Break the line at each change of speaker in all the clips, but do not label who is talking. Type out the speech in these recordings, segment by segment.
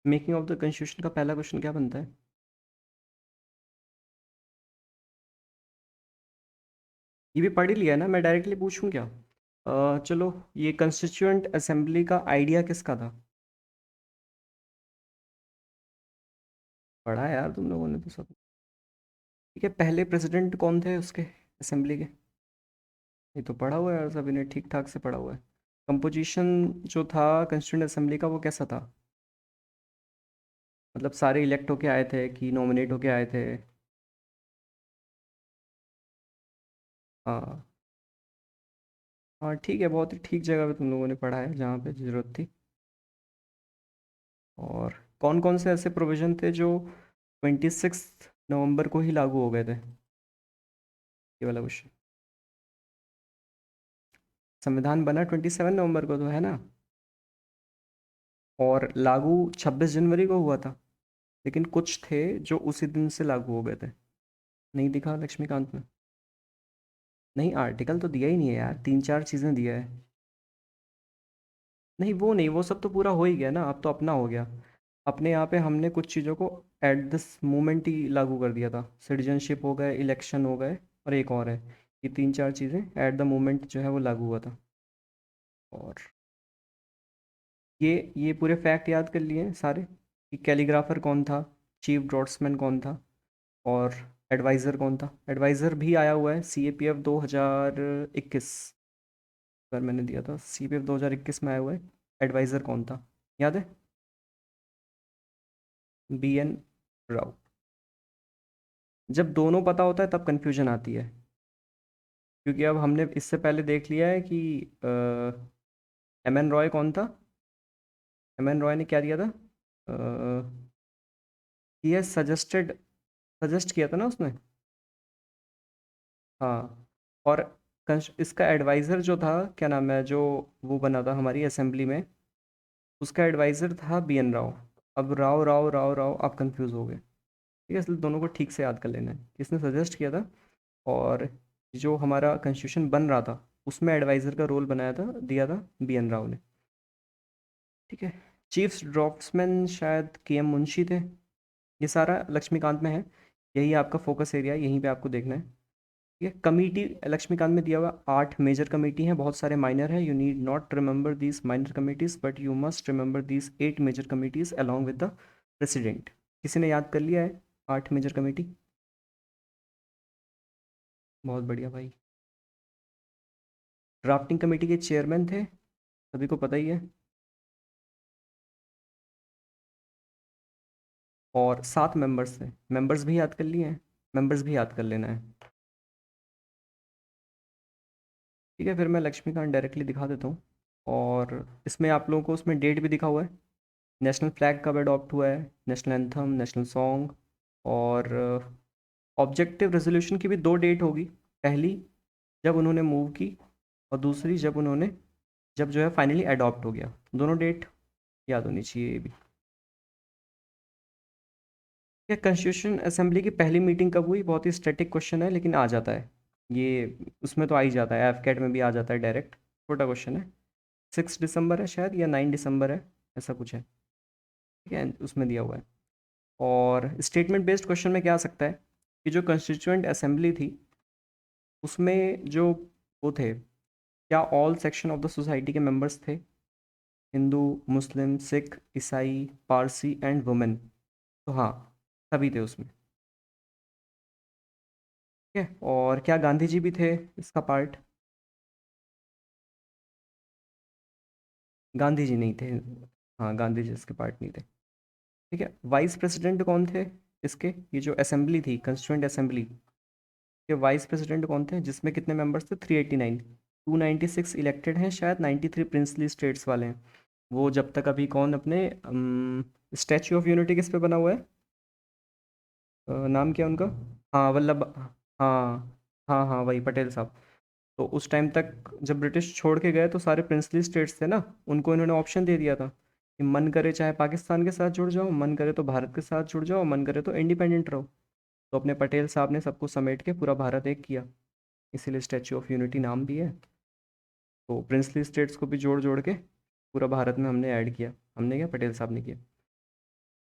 Making of the constitution का पहला question क्या बनता है? ये भी पढ़ ही लिया है ना, मैं डायरेक्टली पूछूं क्या? चलो, ये कंस्टिट्यूएंट असेंबली का आइडिया किसका था? पढ़ा है यार तुम लोगों ने तो सब। ठीक है, पहले प्रेसिडेंट कौन थे उसके, असेंबली के? ये तो पढ़ा हुआ है यार, सभी ने ठीक ठाक से पढ़ा हुआ है। कंपोजिशन जो था कंस्टिट्यूएंट असेंबली का, वो कैसा था? मतलब सारे इलेक्ट होके आए थे कि नॉमिनेट होके आए थे? हाँ। हाँ ठीक है, बहुत ही ठीक जगह पे तुम लोगों ने पढ़ा है जहाँ पे ज़रूरत थी। और कौन कौन से ऐसे प्रोविज़न थे जो 26 नवंबर को ही लागू हो गए थे? ये वाला क्वेश्चन। संविधान बना 27 नवंबर को तो है ना, और लागू 26 जनवरी को हुआ था। लेकिन कुछ थे जो उसी दिन से लागू हो गए थे। नहीं दिखा लक्ष्मीकांत में? नहीं, आर्टिकल तो दिया ही नहीं है यार, तीन चार चीज़ें दिया है। नहीं वो नहीं, वो सब तो पूरा हो ही गया ना, अब तो अपना हो गया। अपने यहाँ पे हमने कुछ चीज़ों को एट दिस मोमेंट ही लागू कर दिया था। सिटीजनशिप हो गए, इलेक्शन हो गए, और एक और है। ये तीन चार चीज़ें एट द मोमेंट जो है वो लागू हुआ था। और ये पूरे फैक्ट याद कर लिए हैं सारे, कि कैलीग्राफर कौन था, चीफ ड्रॉट्समैन कौन था, और एडवाइज़र कौन था। एडवाइज़र भी आया हुआ है CAPF 2021, पर मैंने दिया था CPF 2021 में आया हुआ है। एडवाइज़र कौन था, याद है? BN राव। जब दोनों पता होता है तब कन्फ्यूजन आती है, क्योंकि अब हमने इससे पहले देख लिया है कि MN रॉय कौन था। MN रॉय ने क्या दिया था? ये सजेस्टेड, सजेस्ट किया था ना उसने। हाँ। और इसका एडवाइज़र जो था, क्या नाम है, जो वो बना था हमारी असेंबली में, उसका एडवाइज़र था BN राव। अब राव राव राव राव आप कंफ्यूज हो गए। ठीक है, इसलिए दोनों को ठीक से याद कर लेना है, किसने सजेस्ट किया था। और जो हमारा कॉन्स्टिट्यूशन बन रहा था, उसमें एडवाइज़र का रोल बनाया था, दिया था BN राव ने। ठीक है। चीफ्स ड्राफ्ट्समैन शायद KM मुंशी थे। ये सारा लक्ष्मीकांत में है, यही आपका फोकस एरिया है, यहीं पे आपको देखना है। ठीक है। कमिटी लक्ष्मीकांत में दिया हुआ 8 मेजर कमेटी हैं, बहुत सारे माइनर हैं। You need not remember these minor committees, but you must remember these 8 major committees along with the president. किसी ने याद कर लिया है 8 मेजर कमेटी? बहुत बढ़िया भाई। ड्राफ्टिंग कमेटी के चेयरमैन थे, सभी को पता ही है। और 7 मेंबर्स थे, मेंबर्स भी याद कर लिए हैं, मेंबर्स भी याद कर लेना है। ठीक है, फिर मैं लक्ष्मीकांत डायरेक्टली दिखा देता हूँ। और इसमें आप लोगों को उसमें डेट भी दिखा हुआ है, नेशनल फ्लैग कब अडॉप्ट हुआ है, नेशनल एंथम, नेशनल सॉन्ग। और ऑब्जेक्टिव रेजोल्यूशन की भी दो डेट होगी, पहली जब उन्होंने मूव की, और दूसरी जब उन्होंने, जब जो है फाइनली अडॉप्ट हो गया। दोनों डेट याद होनी चाहिए ये भी। क्या कॉन्स्टिट्यूशन असेंबली की पहली मीटिंग कब हुई? बहुत ही स्टैटिक क्वेश्चन है, लेकिन आ जाता है ये, उसमें तो आ ही जाता है, एफकेट में भी आ जाता है डायरेक्ट। छोटा क्वेश्चन है। 6 दिसंबर है शायद, या 9 दिसंबर है, ऐसा कुछ है। ठीक है, उसमें दिया हुआ है। और स्टेटमेंट बेस्ड क्वेश्चन में क्या आ सकता है, कि जो कंस्टिट्यूएंट असेंबली थी, उसमें जो वो थे, क्या all section of the society के मेंबर्स थे? हिंदू, मुस्लिम, सिख, ईसाई, पारसी एंड वुमेन। तो हाँ, सभी थे उसमें। ठीक है। और क्या गांधी जी भी थे इसका पार्ट? गांधी जी नहीं थे। हाँ, गांधी जी इसके पार्ट नहीं थे। ठीक है। वाइस प्रेसिडेंट कौन थे इसके, ये जो असेंबली थी कंस्टिट्यूएंट असेंबली के वाइस प्रेसिडेंट कौन थे, जिसमें कितने मेंबर्स थे? 389। 296 इलेक्टेड हैं शायद, 93 प्रिंसली स्टेट्स वाले हैं। वो जब तक अभी कौन अपने स्टैच्यू ऑफ यूनिटी किस पे बना हुआ है? नाम क्या है उनका? हाँ, वल्लभ। हाँ हाँ हाँ, वही पटेल साहब। तो उस टाइम तक जब ब्रिटिश छोड़ के गए, तो सारे प्रिंसली स्टेट्स थे ना, उनको इन्होंने ऑप्शन दे दिया था कि मन करे चाहे पाकिस्तान के साथ जुड़ जाओ, मन करे तो भारत के साथ जुड़ जाओ, मन करे तो इंडिपेंडेंट रहो। तो अपने पटेल साहब ने सबको समेट के पूरा भारत एक किया, इसीलिए स्टैच्यू ऑफ यूनिटी नाम भी है। तो प्रिंसली स्टेट्स को भी जोड़ जोड़ के पूरा भारत में हमने ऐड किया। हमने क्या, पटेल साहब ने किया।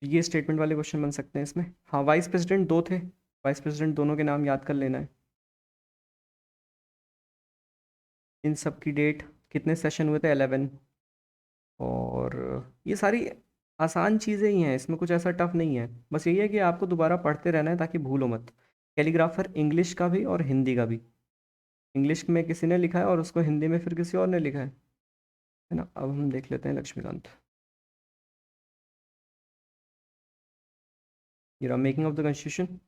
ये स्टेटमेंट वाले क्वेश्चन बन सकते हैं इसमें। हाँ, वाइस प्रेसिडेंट दो थे, वाइस प्रेसिडेंट दोनों के नाम याद कर लेना है। इन सब की डेट, कितने सेशन हुए थे, 11। और ये सारी आसान चीज़ें ही हैं, इसमें कुछ ऐसा टफ नहीं है, बस यही है कि आपको दोबारा पढ़ते रहना है ताकि भूलो मत। कैलीग्राफर इंग्लिश का भी और हिंदी का भी, इंग्लिश में किसी ने लिखा है और उसको हिंदी में फिर किसी और ने लिखा है ना। अब हम देख लेते हैं लक्ष्मीकांत। ये रहा मेकिंग ऑफ द कॉन्स्टिट्यूशन।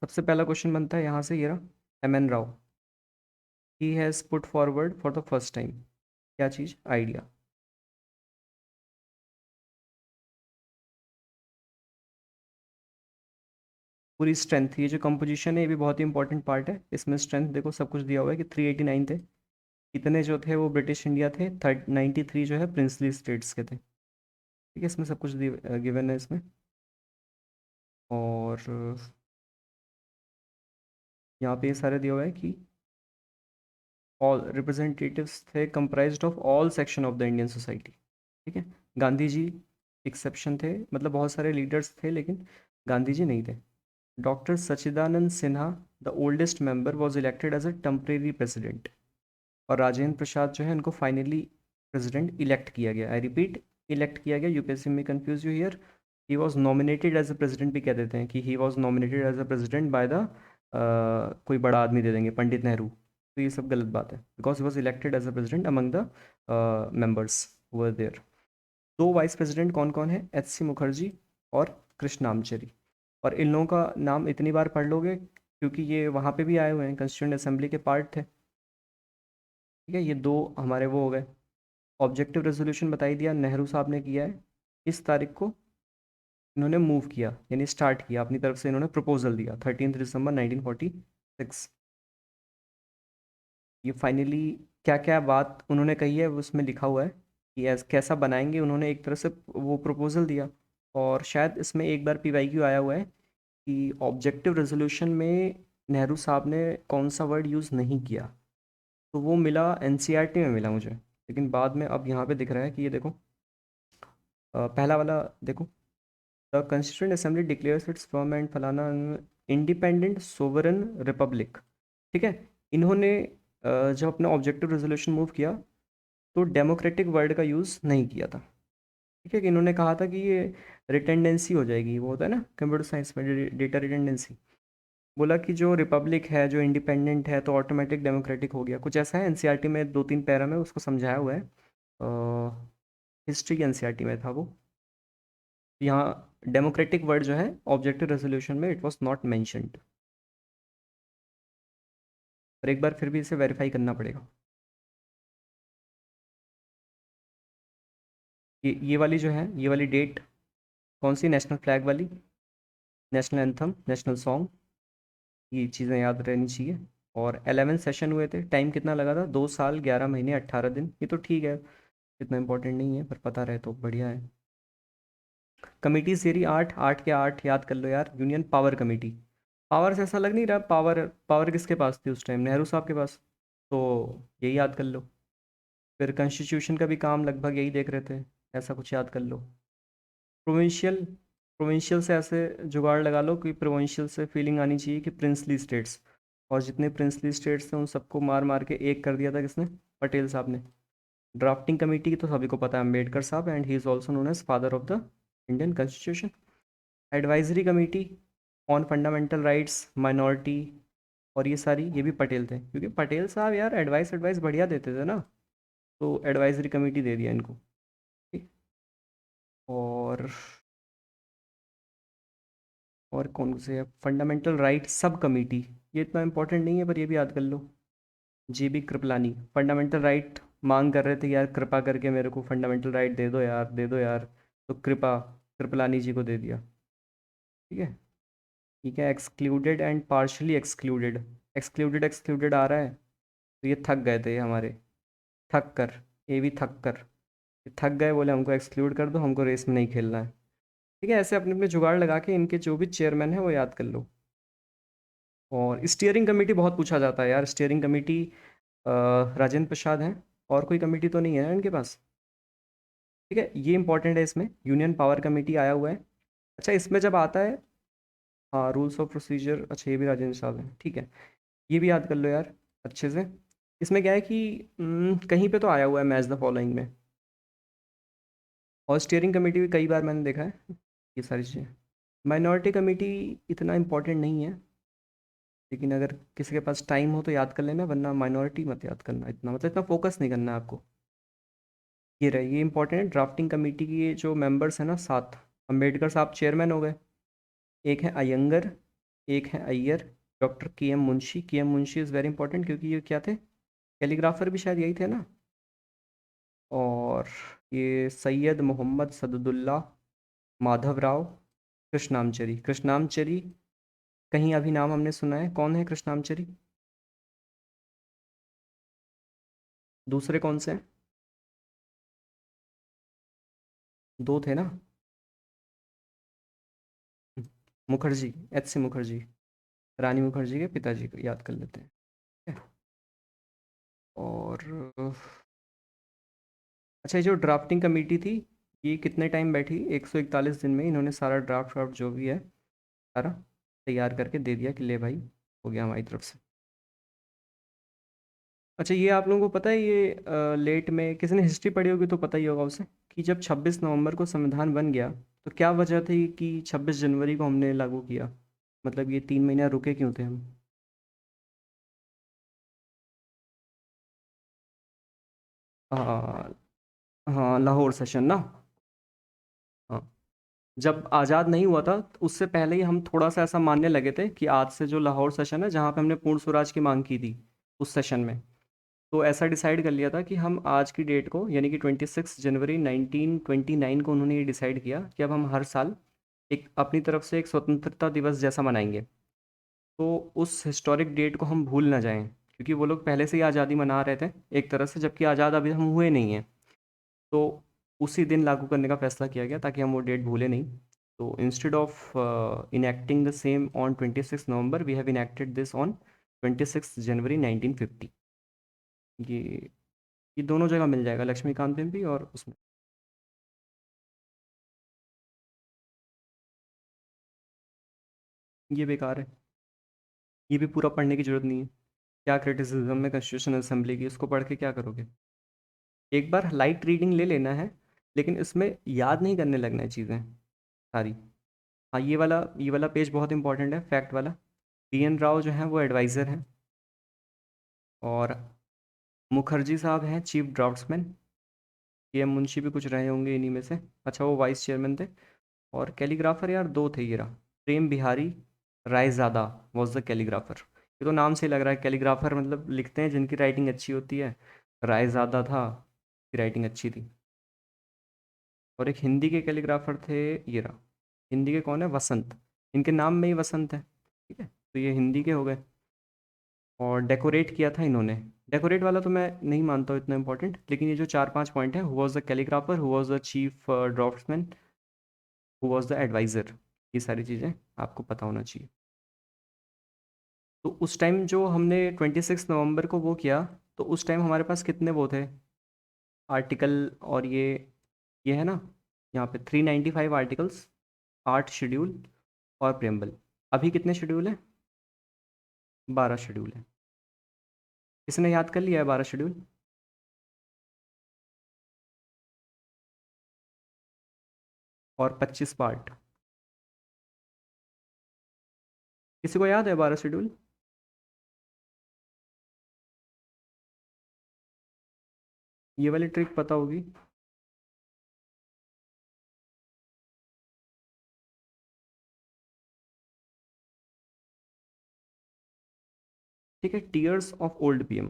सबसे पहला क्वेश्चन बनता है यहाँ से, ये रहा, M N Rao, he has put forward for the first time, क्या चीज़, आइडिया। पूरी स्ट्रेंथ, ये जो कंपोजिशन है ये भी बहुत ही इंपॉर्टेंट पार्ट है, इसमें स्ट्रेंथ देखो सब कुछ दिया हुआ है कि 389 थे। इतने जो थे वो ब्रिटिश इंडिया थे, 93 जो है प्रिंसली स्टेट्स के थे। ठीक है, इसमें सब कुछ गिवन है इसमें। और यहाँ पे ये सारे दिया हुआ है कि ऑल रिप्रेजेंटेटिव्स थे comprised of all section of the Indian society. ठीक है, गांधी जी एक्सेप्शन थे, मतलब बहुत सारे लीडर्स थे लेकिन गांधी जी नहीं थे। Doctor Sachchidananda Sinha, the oldest member, was elected as a temporary president. और राजेंद्र प्रसाद जो है इनको फाइनली प्रेसिडेंट इलेक्ट किया गया। आई रिपीट, इलेक्ट किया गया, यूपीएससी में confuse you here. He was nominated as a president भी कह देते हैं कि he was nominated as a president by the, कोई बड़ा आदमी दे देंगे, पंडित नेहरू, तो ये सब गलत बात है, because he was elected as a president among the members were there. दो वाइस प्रेसिडेंट कौन कौन है, एच सी मुखर्जी और कृष्णामचरी। और इन लोगों का नाम इतनी बार पढ़ लोगे क्योंकि ये वहाँ पे भी आए हुए हैं, कंस्टिट्यूंट असेंबली के पार्ट थे। ठीक है, ये दो हमारे वो हो गए। ऑब्जेक्टिव रेजोल्यूशन बता ही दिया, नेहरू साहब ने किया है। इस तारीख को इन्होंने मूव किया, यानी स्टार्ट किया अपनी तरफ से, इन्होंने प्रपोजल दिया 13 दिसंबर 1946। ये फाइनली क्या क्या बात उन्होंने कही है उसमें लिखा हुआ है कि कैसा बनाएंगे, उन्होंने एक तरह से वो प्रपोजल दिया। और शायद इसमें एक बार पीवाईक्यू आया हुआ है कि ऑब्जेक्टिव रेजोल्यूशन में नेहरू साहब ने कौन सा वर्ड यूज़ नहीं किया, तो वो मिला एनसीईआरटी में मिला मुझे, लेकिन बाद में अब यहाँ पे दिख रहा है कि ये देखो, पहला वाला देखो, the constituent assembly declares it's firm and फलाना इंडिपेंडेंट सोवरन रिपब्लिक। ठीक है, इन्होंने जब अपना ऑब्जेक्टिव रेजोल्यूशन मूव किया तो डेमोक्रेटिक वर्ड का यूज़ नहीं किया था। ठीक है, कि इन्होंने कहा था कि ये रिटेंडेंसी हो जाएगी, वो होता है ना कंप्यूटर साइंस में, डेटा रिटेंडेंसी। बोला कि जो रिपब्लिक है, जो इंडिपेंडेंट है, तो ऑटोमेटिक डेमोक्रेटिक हो गया, कुछ ऐसा है। एनसीईआरटी में 2-3 पैरा में उसको समझाया हुआ है, हिस्ट्री एनसीईआरटी में था वो। यहाँ डेमोक्रेटिक वर्ड जो है ऑब्जेक्टिव रेजोल्यूशन में इट वाज नॉट मेंशन्ड। और एक बार फिर भी इसे वेरीफाई करना पड़ेगा। ये वाली जो है, ये वाली डेट कौन सी, नेशनल फ्लैग वाली, नेशनल एंथम, नेशनल सॉन्ग, ये चीज़ें याद रहनी चाहिए। और 11 सेशन हुए थे, टाइम कितना लगा था, 2 साल 11 महीने 18 दिन। ये तो ठीक है, इतना इंपॉर्टेंट नहीं है, पर पता रहे तो बढ़िया है। कमिटी सीरी 8, 8 के 8 याद कर लो यार, यूनियन पावर कमेटी। पावर से ऐसा लग नहीं रहा, पावर पावर किसके पास थी उस टाइम, नेहरू साहब के पास, तो यही याद कर लो। फिर कॉन्स्टिट्यूशन का भी काम लगभग यही देख रहे थे, ऐसा कुछ याद कर लो। प्रोविंशियल, प्रोविंशियल से ऐसे जुगाड़ लगा लो कि प्रोविंशियल से फीलिंग आनी चाहिए कि प्रिंसली स्टेट्स, और जितने प्रिंसली स्टेट्स थे उन सबको मार मार के एक कर दिया था किसने, पटेल साहब ने। ड्राफ्टिंग कमेटी की तो सभी को पता है, अम्बेडकर साहब, and he is also known as father of the Indian constitution. Advisory committee on fundamental rights, minority, और ये सारी, ये भी पटेल थे, क्योंकि पटेल साहब यार एडवाइस एडवाइस बढ़िया देते थे ना, तो एडवाइजरी कमेटी दे दिया इनको। ठीक। और कौन से है, फंडामेंटल राइट सब कमेटी, ये इतना इंपॉर्टेंट नहीं है पर ये भी याद कर लो। J B Kripalani, fundamental right मांग कर रहे थे यार, कृपा करके मेरे को फंडामेंटल राइट दे दो यार, दे दो यार, तो कृपलानी जी को दे दिया। ठीक है। ठीक है, excluded and partially excluded, excluded excluded आ रहा है, तो ये थक गए थे ये हमारे, थक कर, ये भी थक कर, ये थक गए, बोले हमको एक्सक्लूड कर दो, हमको रेस में नहीं खेलना है। ठीक है, ऐसे अपने अपने जुगाड़ लगा के इनके जो भी चेयरमैन है वो याद कर लो। और स्टीयरिंग कमेटी बहुत पूछा जाता है यार, स्टीयरिंग कमेटी राजेंद्र प्रसाद हैं, और कोई कमेटी तो नहीं है ना इनके पास। ठीक है, ये इंपॉर्टेंट है, इसमें यूनियन पावर कमेटी आया हुआ है। अच्छा, इसमें जब आता है, हाँ रूल्स ऑफ प्रोसीजर, अच्छा ये भी राजेंद्र साहब हैं, ठीक है, ये भी याद कर लो यार अच्छे से। इसमें क्या है कि कहीं पे तो आया हुआ है मैच द फॉलोइंग में, और स्टीयरिंग कमेटी भी कई बार मैंने देखा है, ये सारी चीज़ें। माइनॉरिटी कमेटी इतना इम्पोर्टेंट नहीं है, लेकिन अगर किसी के पास टाइम हो तो याद कर लेना, वरना माइनॉरिटी मत याद करना इतना, मतलब इतना फोकस नहीं करना है आपको। ये रहे, ये इंपॉर्टेंट है, ड्राफ्टिंग कमेटी की ये जो मेंबर्स हैं ना, 7। अम्बेडकर साहब चेयरमैन हो गए, एक है अयंगर, एक है Iyer, doctor K M Munshi is very important, क्योंकि ये क्या थे, कैलीग्राफर भी शायद यही थे ना। और ये सैयद मोहम्मद सदुल्ला माधवराव कृष्णामचरी, कृष्णामचरी कहीं अभी नाम हमने सुना है, कौन है कृष्णामचरी? दूसरे कौन से हैं? दो थे ना। मुखर्जी, एच सी मुखर्जी, रानी मुखर्जी के पिताजी को याद कर लेते हैं, ठीक है? और अच्छा, ये जो ड्राफ्टिंग कमेटी थी, ये कितने टाइम बैठी? 141 दिन में इन्होंने सारा ड्राफ्ट वाफ्ट जो भी है सारा तैयार करके दे दिया कि ले भाई, हो गया हमारी तरफ से। अच्छा, ये आप लोगों को पता है, ये लेट में किसी ने हिस्ट्री पढ़ी होगी तो पता ही होगा उसे, कि जब 26 नवंबर को संविधान बन गया, तो क्या वजह थी कि 26 जनवरी को हमने लागू किया? मतलब ये 3 महीना रुके क्यों थे हम? हाँ, हाँ लाहौर सेशन ना। हाँ, जब आज़ाद नहीं हुआ था तो उससे पहले ही हम थोड़ा सा ऐसा मानने लगे थे कि आज से जो लाहौर सेशन है, जहाँ पे हमने पूर्ण स्वराज की मांग की थी, उस सेशन में, तो ऐसा डिसाइड कर लिया था कि हम आज की डेट को, यानी कि 26 जनवरी 1929 को उन्होंने ये डिसाइड किया कि अब हम हर साल एक अपनी तरफ से एक स्वतंत्रता दिवस जैसा मनाएंगे। तो उस हिस्टोरिक डेट को हम भूल ना जाएं, क्योंकि वो लोग पहले से ही आज़ादी मना रहे थे एक तरह से, जबकि आज़ाद अभी हम हुए नहीं हैं। तो उसी दिन लागू करने का फैसला किया गया ताकि हम वो डेट भूलें नहीं। तो instead of enacting the same on 26 November, we have enacted this on 26 January 1950। ये ये दोनों जगह मिल जाएगा, लक्ष्मीकांत में भी और उसमें। ये बेकार है, ये भी पूरा पढ़ने की जरूरत नहीं है। क्या क्रिटिसिज्म है कॉन्स्टिट्यूशन असेंबली की, उसको पढ़ के क्या करोगे? एक बार लाइट रीडिंग ले लेना है, लेकिन इसमें याद नहीं करने लगना है चीज़ें सारी। हाँ, ये वाला पेज बहुत इंपॉर्टेंट है, फैक्ट वाला। पी एन राव जो हैं वो एडवाइज़र हैं, और मुखर्जी साहब हैं चीफ ड्राफ्ट्समैन। के एम मुंशी भी कुछ रहे होंगे इन्हीं में से, अच्छा वो वाइस चेयरमैन थे। और कैलीग्राफर यार दो थे, ये रहा, Prem Behari Raizada was the calligrapher. ये तो नाम से ही लग रहा है, कैलीग्राफर मतलब लिखते हैं जिनकी राइटिंग अच्छी होती है। रायज़ादा था, की राइटिंग अच्छी थी। और एक हिंदी के कैलीग्राफर थे, ये रहा, हिंदी के कौन है, वसंत। इनके नाम में ही वसंत है, ठीक है, तो ये हिंदी के हो गए। और डेकोरेट किया था इन्होंने, डेकोरेट वाला तो मैं नहीं मानता हूँ इतना इंपॉर्टेंट, लेकिन ये जो 4-5 पॉइंट है, who was the calligrapher, who was the chief draftsman, who was the advisor, ये सारी चीज़ें आपको पता होना चाहिए। तो उस टाइम जो हमने 26 नवंबर को वो किया, तो उस टाइम हमारे पास कितने वो थे आर्टिकल, और ये है ना, यहाँ पे 395 आर्टिकल्स, 8 शेड्यूल और प्रेम्बल। अभी कितने शेड्यूल हैं? 12 शेड्यूल है। किसने याद कर लिया है 12 शेड्यूल? और 25 पार्ट, किसी को याद है 12 शेड्यूल? ये वाली ट्रिक पता होगी। ठीक है, टीयर्स ऑफ ओल्ड पीएम।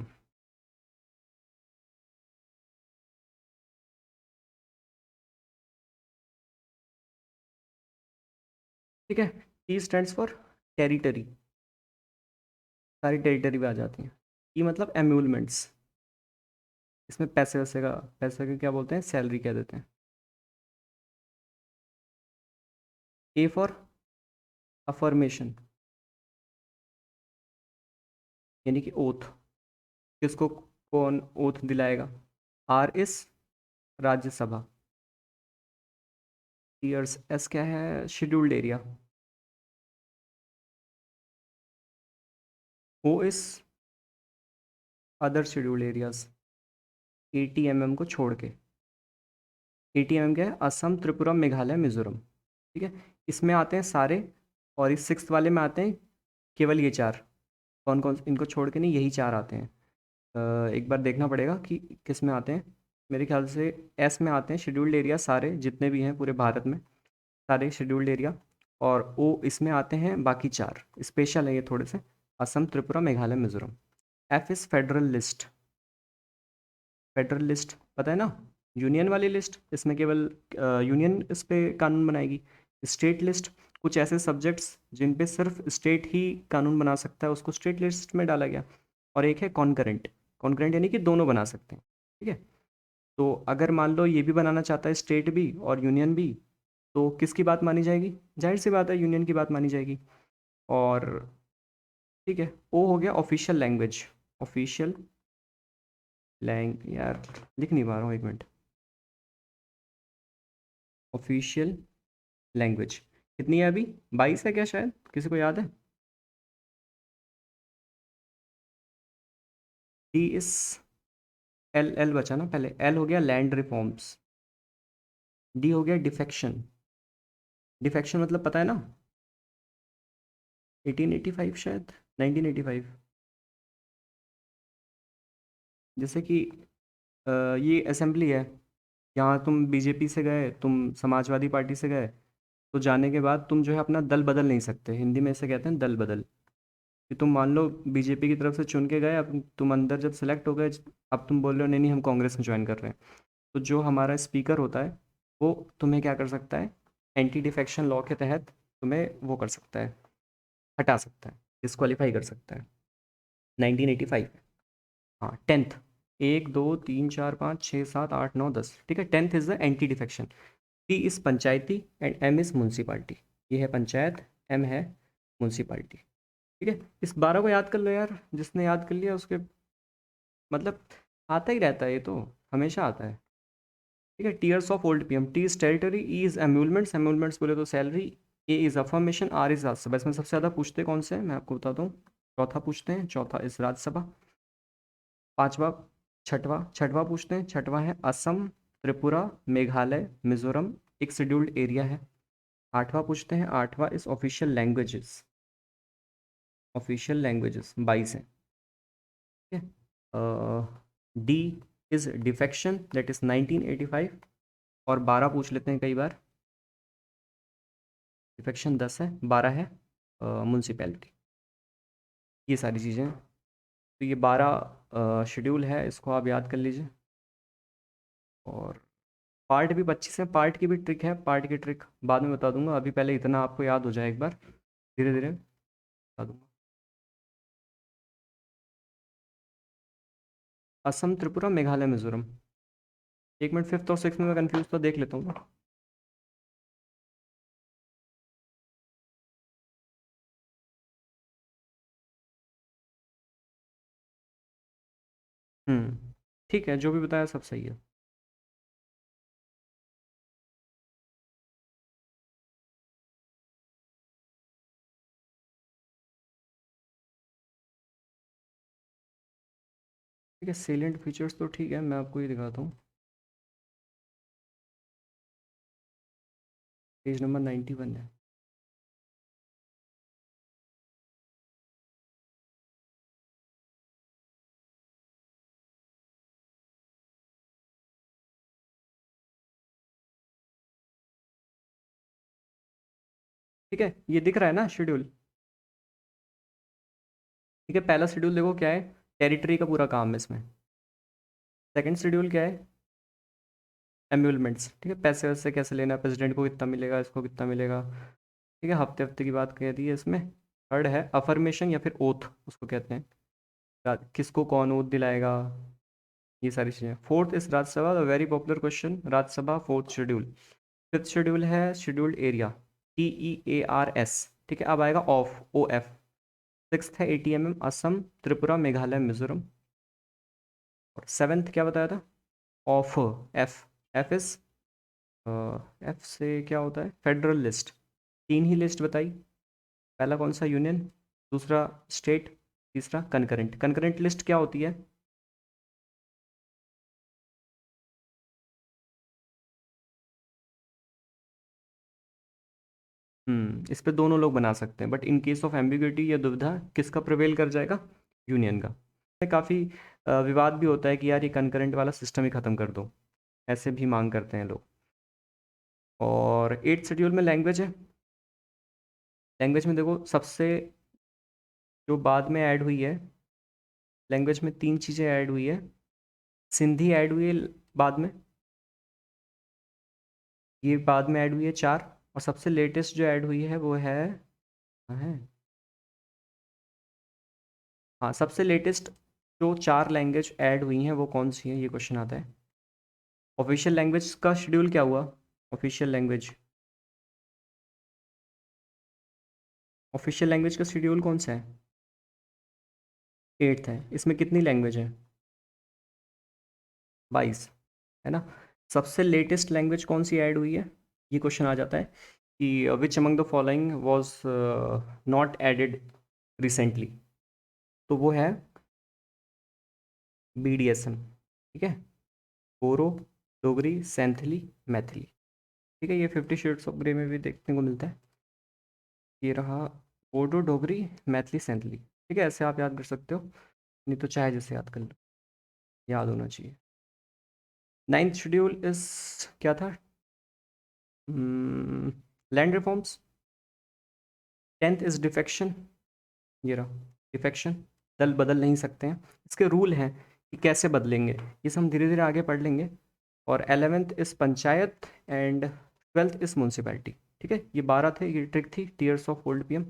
ठीक है, टी स्टैंड्स फॉर टेरिटरी, सारी टेरिटरी में आ जाती हैं। ई मतलब एम्यूलमेंट्स, इसमें पैसे वैसे का, पैसे का क्या बोलते हैं, सैलरी कह देते हैं। ए फॉर अफर्मेशन, यानी कि ओथ, किसको कौन ओथ दिलाएगा? आर इस राज्यसभा, टीयर्स, एस क्या है? Scheduled area. ओ इस अदर शेड्यूल्ड एरियाज, 80 mm को छोड़ के। 80 mm क्या है? असम, त्रिपुरा, मेघालय, मिजोरम। ठीक है, इसमें आते हैं सारे, और इस सिक्स्थ वाले में आते हैं केवल ये चार। कौन कौन? इनको छोड़ के नहीं, यही चार आते हैं। एक बार देखना पड़ेगा कि किस में आते हैं। मेरे ख्याल से एस में आते हैं शेड्यूल्ड एरिया सारे जितने भी हैं पूरे भारत में, सारे शेड्यूल्ड एरिया। और ओ इसमें आते हैं बाकी चार, स्पेशल है ये थोड़े से, Assam, Tripura, Meghalaya, Mizoram. F is federal list. Federal list पता है ना, यूनियन वाली लिस्ट, इसमें केवल यूनियन इस पे कानून बनाएगी। स्टेट लिस्ट, कुछ ऐसे सब्जेक्ट्स जिन पे सिर्फ स्टेट ही कानून बना सकता है, उसको स्टेट लिस्ट में डाला गया। और एक है कॉन्करेंट। कॉन्करेंट यानी कि दोनों बना सकते हैं। ठीक है, तो अगर मान लो ये भी बनाना चाहता है, स्टेट भी और यूनियन भी, तो किसकी बात मानी जाएगी? जाहिर सी बात है, यूनियन की बात मानी जाएगी। और ठीक है, ओ हो गया ऑफिशियल लैंग्वेज। ऑफिशियल यार लिख नहीं पा रहा हूँ, एक मिनट। ऑफिशियल लैंग्वेज कितनी है अभी? 22 है क्या शायद, किसी को याद है? डी इस एल, एल बचा ना पहले, एल हो गया लैंड रिफॉर्म्स। डी हो गया डिफेक्शन। डिफेक्शन मतलब पता है ना? 1885 शायद, 1985। जैसे कि ये असेंबली है, यहाँ तुम बीजेपी से गए, तुम समाजवादी पार्टी से गए, तो जाने के बाद तुम जो है अपना दल बदल नहीं सकते। हिंदी में इसे कहते हैं दल बदल। कि तुम मान लो बीजेपी की तरफ से चुन के गए, अब तुम अंदर जब सेलेक्ट हो गए, अब तुम बोल रहे हो नहीं नहीं हम कांग्रेस में ज्वाइन कर रहे हैं, तो जो हमारा स्पीकर होता है वो तुम्हें क्या कर सकता है? एंटी डिफेक्शन लॉ के तहत तुम्हें वो कर सकता है, हटा सकता है, डिस्क्वालीफाई कर सकता है। 1985। हाँ, टेंथ। 1 2 3 4 5 6 7 8 9 10, ठीक है, tenth is the anti defection. T is panchayati and M is municipality. ये है पंचायत, एम है म्यूनसिपाल्टी। ठीक है, इस 12 को याद कर लो यार, जिसने याद कर लिया उसके मतलब आता ही रहता है, ये तो हमेशा आता है। ठीक है, tears of old PM. T is territory, E is emoluments, emoluments बोले तो salary, A is affirmation, R is Rajya Sabha. इसमें सबसे ज़्यादा पूछते कौन से हैं मैं आपको बताता हूँ। चौथा पूछते हैं, चौथा इस राज्यसभा। पांचवा, छठवा, छठवा पूछते हैं, छठवा है असम, त्रिपुरा, मेघालय, मिजोरम, एक शेड्यूल्ड एरिया है। आठवां पूछते हैं, आठवां इस ऑफिशियल लैंग्वेजेस। ऑफिशियल लैंग्वेजेस 22 हैं। ठीक है, D is defection, that is 1985। और 12 पूछ लेते हैं कई बार। डिफेक्शन 10 है, 12 है म्यूनसिपैलिटी। ये सारी चीज़ें हैं। तो ये 12 शेड्यूल है, इसको आप याद कर लीजिए। और पार्ट भी 25 है, पार्ट की भी ट्रिक है, पार्ट की ट्रिक बाद में बता दूंगा, अभी पहले इतना आपको याद हो जाए एक बार, धीरे धीरे बता दूंगा। असम, त्रिपुरा, मेघालय, मिजोरम। एक मिनट, फिफ्थ और सिक्स में मैं कंफ्यूज तो देख लेता हूँ। ठीक है, जो भी बताया सब सही है। ठीक है, सेलिएंट फीचर्स तो ठीक है, मैं आपको ये दिखाता हूँ। पेज नंबर 91 है। ठीक है, ये दिख रहा है ना शेड्यूल? ठीक है, पहला शेड्यूल देखो क्या है, टेरिटरी का पूरा काम है इसमें। सेकंड शेड्यूल क्या है? एम्यूलमेंट्स। ठीक है, पैसे वैसे कैसे लेना है, प्रेसिडेंट को कितना मिलेगा, इसको कितना मिलेगा। ठीक है, हफ्ते हफ्ते की बात कह दी है इसमें। थर्ड है अफर्मेशन या फिर ओथ उसको कहते हैं, किसको कौन ओथ दिलाएगा, ये सारी चीज़ें। फोर्थ इस Rajya Sabha, very popular question, Rajya Sabha fourth schedule. Fifth schedule है शेड्यूल्ड एरिया, TEARS। ठीक है, अब आएगा ऑफ, OF। सिक्स्थ है ATMM, असम, त्रिपुरा, मेघालय, मिजोरम। और सेवेंथ क्या बताया था? Of, F। F is F से क्या होता है? Federal list. तीन ही लिस्ट बताई। पहला कौन सा? यूनियन। दूसरा स्टेट। तीसरा कनकरेंट। कनकरेंट लिस्ट क्या होती है? इस पे दोनों लोग बना सकते हैं, but in case of ambiguity या दुविधा किसका प्रिवेल कर जाएगा? यूनियन का। काफ़ी विवाद भी होता है कि यार ये कनकरेंट वाला सिस्टम ही ख़त्म कर दो, ऐसे भी मांग करते हैं लोग। और एट शेड्यूल में लैंग्वेज है। लैंग्वेज में देखो, सबसे जो बाद में ऐड हुई है, लैंग्वेज में तीन चीज़ें ऐड हुई है। सिंधी ऐड हुई है बाद में, ये बाद में ऐड हुई है चार। और सबसे लेटेस्ट जो ऐड हुई है वो है हाँ, सबसे लेटेस्ट जो चार लैंग्वेज ऐड हुई हैं वो कौन सी है, ये क्वेश्चन आता है। ऑफिशियल लैंग्वेज का शेड्यूल क्या हुआ? ऑफिशियल लैंग्वेज, ऑफिशियल लैंग्वेज का शेड्यूल कौन सा है? एट्थ है। इसमें कितनी लैंग्वेज है? 22, है ना। सबसे लेटेस्ट लैंग्वेज कौन सी ऐड हुई है, ये क्वेश्चन आ जाता है कि which among the following was not added recently. तो वो है BDSM। ठीक है। बोरो, डोगरी, सेंथली, मैथिली। ठीक है, ये 50 शेड्स ऑफ ग्रे में भी देखने को मिलता है। ये रहा बोडो, डोगरी, मैथिली, सेंथली। ठीक है, ऐसे आप याद कर सकते हो, नहीं तो चाहे जैसे याद कर लो, याद होना चाहिए। नाइन्थ शेड्यूल इस क्या था? Land reforms. Tenth is defection. ये रहा डिफेक्शन। दल बदल नहीं सकते हैं, इसके रूल हैं कि कैसे बदलेंगे, ये सब हम धीरे धीरे आगे पढ़ लेंगे। और 11th इस पंचायत एंड 12th इस म्यूनसिपैलिटी। ठीक है, ये 12 थे, ये ट्रिक थी टीयर्स ऑफ ओल्ड PM।